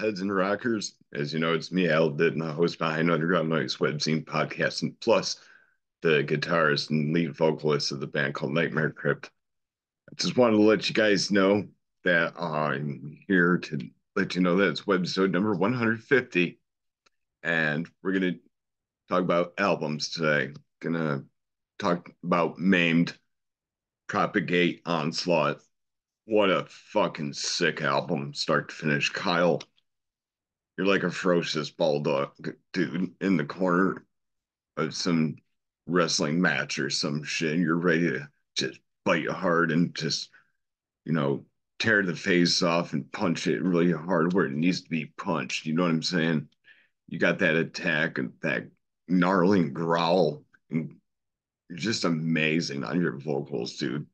metalheads and rockers. As you know, it's me, Al Did, and the host behind Underground Noise Web Scene podcast, and plus the guitarist and lead vocalist of the band called Nightmare Crypt. I just wanted to let you guys know that I'm here to let you know that it's webisode number 150, and we're gonna talk about albums today. Gonna talk about Maimed, Propagate, Onslaught. What a fucking sick album, start to finish. Kyle, you're like a ferocious bulldog dude in the corner of some wrestling match or some shit. And you're ready to just bite hard and just, you know, tear the face off and punch it really hard where it needs to be punched. You know what I'm saying? You got that attack and that gnarling growl. And you're just amazing on your vocals, dude.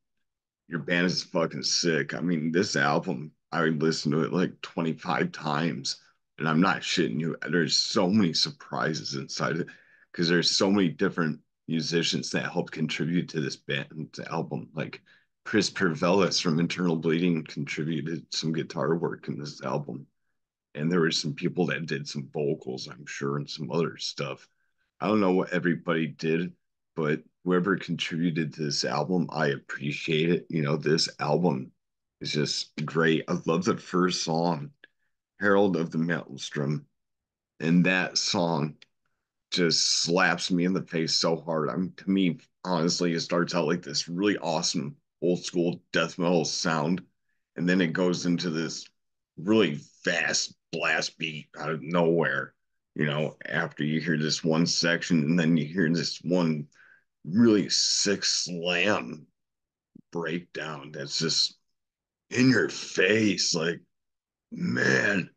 Your band is fucking sick. I mean, this album, I would listen to it like 25 times, and I'm not shitting you. There's so many surprises inside it because there's so many different musicians that helped contribute to this band's album. Like Chris Pervelis from Internal Bleeding contributed some guitar work in this album, and there were some people that did some vocals, I'm sure, and some other stuff. I don't know what everybody did, but whoever contributed to this album, I appreciate it. You know, this album is just great. I love the first song, Herald of the Maelstrom, and that song just slaps me in the face so hard. To me, honestly, it starts out like this really awesome old school death metal sound, and then it goes into this really fast blast beat out of nowhere. You know, after you hear this one section, and then you hear this one really sick slam breakdown that's just in your face. Like, man,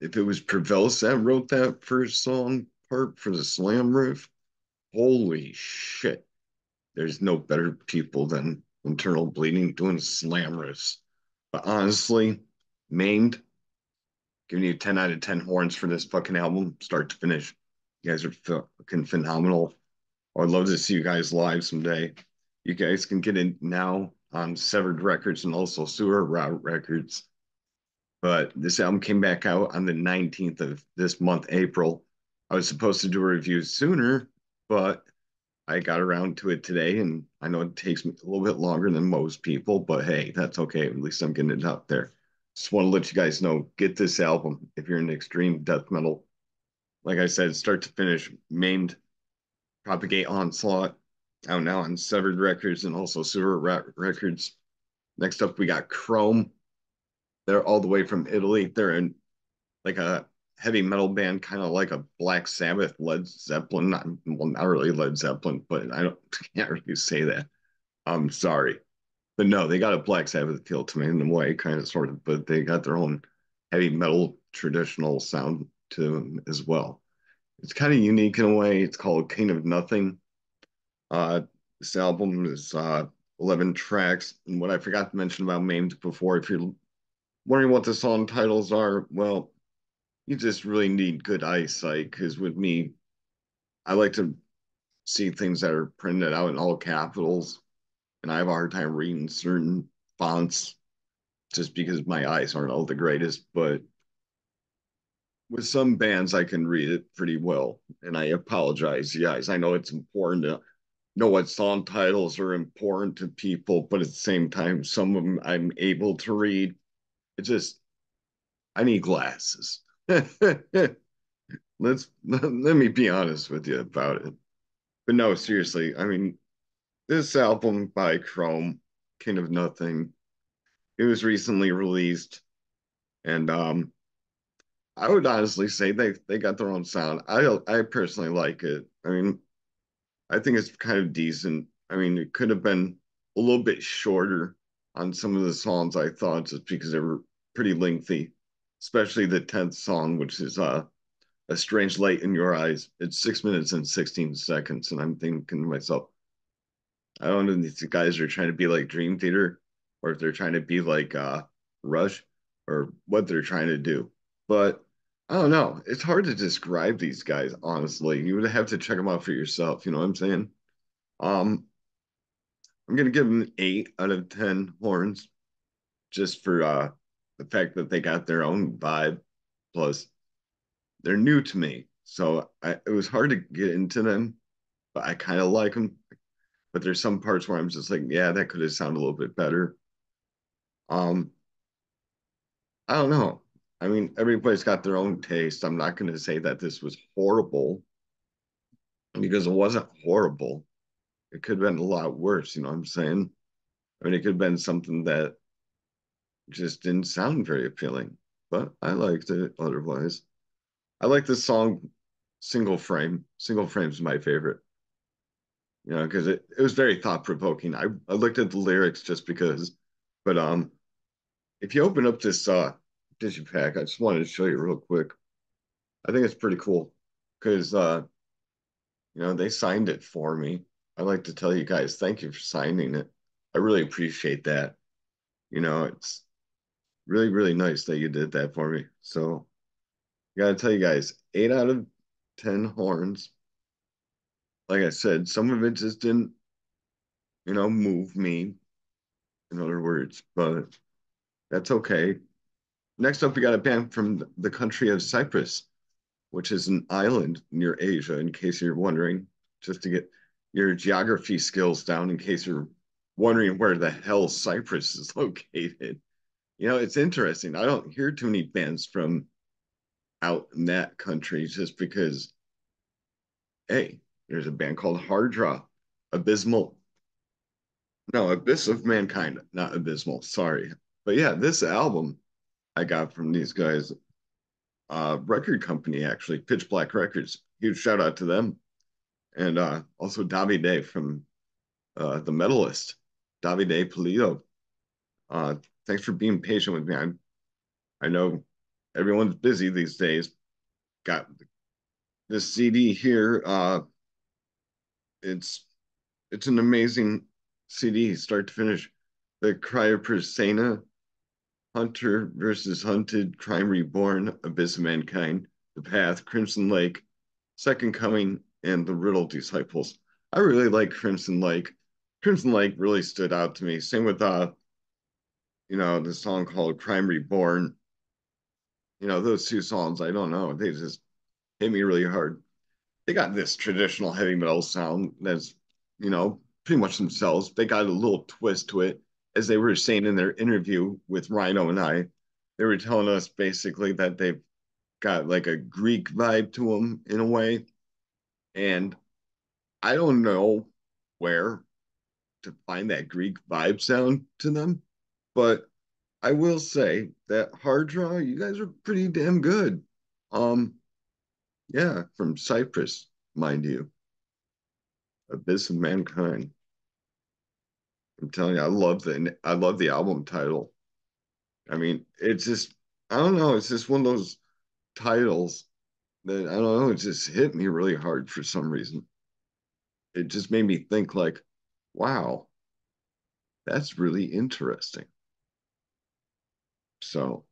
if it was Prevelis that wrote that first song part for the slam riff, holy shit. There's no better people than Internal Bleeding doing slam riffs. But honestly, Maimed, giving you 10 out of 10 horns for this fucking album, start to finish. You guys are fucking phenomenal. I'd love to see you guys live someday. You guys can get it now on Severed Records and also Sewer Route Records. But this album came back out on the 19th of this month, April. I was supposed to do a review sooner, but I got around to it today, and I know it takes me a little bit longer than most people, but hey, that's okay. At least I'm getting it out there. Just want to let you guys know, get this album if you're into extreme death metal. Like I said, start to finish, Maimed, Propagate, Onslaught, out now on Severed Records and also Sewer Records. Next up, we got Chrome. They're all the way from Italy. They're in like a heavy metal band, kind of like a Black Sabbath, Led Zeppelin. Not, well, not really Led Zeppelin, but I don't can't really say that. I'm sorry, but no, they got a Black Sabbath feel to me in a way, kind of sort of, but they got their own heavy metal traditional sound to them as well. It's kind of unique in a way. It's called King of Nothing. Uh, this album is 11 tracks, and what I forgot to mention about Maimed before, if you're wondering what the song titles are, well, you just really need good eyesight because with me, I like to see things that are printed out in all capitals, and I have a hard time reading certain fonts just because my eyes aren't all the greatest. But with some bands, I can read it pretty well, and I apologize, guys. I know it's important to know what song titles are important to people, but at the same time, some of them I'm able to read. It just, I need glasses. Let me be honest with you about it. But no, seriously, I mean, this album by Chrome, King of Nothing, it was recently released, and I would honestly say they got their own sound. I personally like it. I mean, I think it's kind of decent. I mean, it could have been a little bit shorter on some of the songs, I thought, just because they were pretty lengthy, especially the 10th song, which is A Strange Light in Your Eyes. It's 6 minutes and 16 seconds. And I'm thinking to myself, I don't know if these guys are trying to be like Dream Theater or if they're trying to be like Rush or what they're trying to do. But I don't know. It's hard to describe these guys, honestly. You would have to check them out for yourself. You know what I'm saying? Um, I'm gonna give them 8 out of 10 horns just for the fact that they got their own vibe. Plus, they're new to me, so it was hard to get into them, but I kind of like them. But there's some parts where I'm just like, yeah, that could have sounded a little bit better. Um, I don't know. I mean, everybody's got their own taste. I'm not going to say that this was horrible because it wasn't horrible. It could have been a lot worse, you know what I'm saying? I mean, it could have been something that just didn't sound very appealing, but I liked it otherwise. I like the song Single Frame. Single Frame is my favorite, you know, because it was very thought provoking. I looked at the lyrics just because, but if you open up this digipack, I just wanted to show you real quick. I think it's pretty cool because you know, they signed it for me. I'd like to tell you guys thank you for signing it. I really appreciate that. You know, it's really, really nice that you did that for me. So I gotta tell you guys, 8 out of 10 horns. Like I said, some of it just didn't, you know, move me, in other words, but that's okay. Next up, we got a band from the country of Cyprus, which is an island near Asia, in case you're wondering, just to get your geography skills down, in case you're wondering where the hell Cyprus is located. You know, it's interesting. I don't hear too many bands from out in that country just because, hey, there's a band called Hard Draw, Abysmal. No, Abyss of Mankind, not Abysmal. Sorry. But yeah, this album I got from these guys, record company actually, Pitch Black Records. Huge shout out to them. And also Davide from The Metalist, Davide Polito. Uh, Thanks for being patient with me. I know everyone's busy these days. Got this CD here. It's it's an amazing CD, start to finish. The Cry of Persona, Hunter versus Hunted, Crime Reborn, Abyss of Mankind, The Path, Crimson Lake, Second Coming, and The Riddle Disciples. I really like Crimson Lake. Crimson Lake really stood out to me. Same with you know, the song called Crime Reborn. You know, those two songs, I don't know, they just hit me really hard. They got this traditional heavy metal sound that's, you know, pretty much themselves. They got a little twist to it. As they were saying in their interview with Rhino and I, they were telling us basically that they've got like a Greek vibe to them in a way. And I don't know where to find that Greek vibe sound to them, but I will say that Hard Draw, you guys are pretty damn good. Um, yeah, from Cyprus, mind you, Abyss of Mankind. I'm telling you, I love the album title. I mean, it's just I don't know, it's just one of those titles that I don't know, it just hit me really hard for some reason. It just made me think like, wow, that's really interesting. So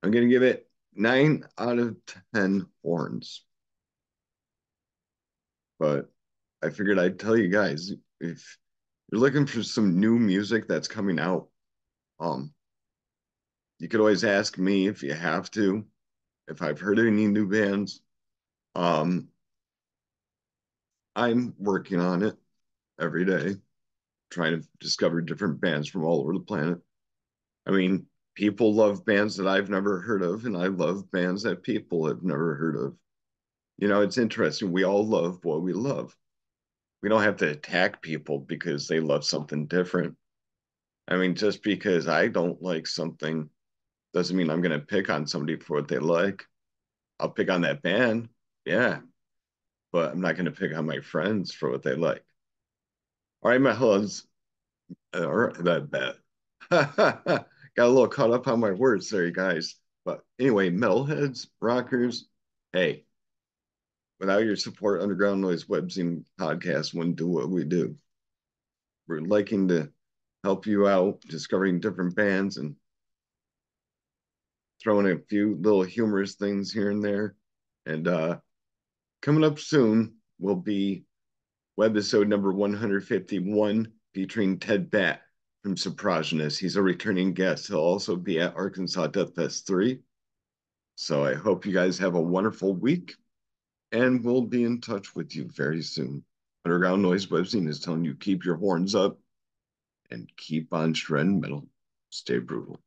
I'm gonna give it 9 out of 10 horns. But I figured I'd tell you guys if you're looking for some new music that's coming out, um, you could always ask me if you have to, if I've heard any new bands. Um, I'm working on it every day, trying to discover different bands from all over the planet. I mean, people love bands that I've never heard of, and I love bands that people have never heard of. You know, it's interesting. We all love what we love. We don't have to attack people because they love something different. I mean, just because I don't like something doesn't mean I'm going to pick on somebody for what they like. I'll pick on that band, yeah, but I'm not going to pick on my friends for what they like. All right, my husbands, or that bad. Got a little caught up on my words there, you guys. But anyway, metalheads, rockers, hey, without your support, Underground Noise Webzine podcast wouldn't do what we do. We're liking to help you out, discovering different bands and throwing a few little humorous things here and there. And coming up soon will be webisode number 151 featuring Ted Batt from Soprogenous. He's a returning guest. He'll also be at Arkansas Death Fest 3. So I hope you guys have a wonderful week, and we'll be in touch with you very soon. Underground Noise Webzine is telling you keep your horns up and keep on shredding metal. Stay brutal.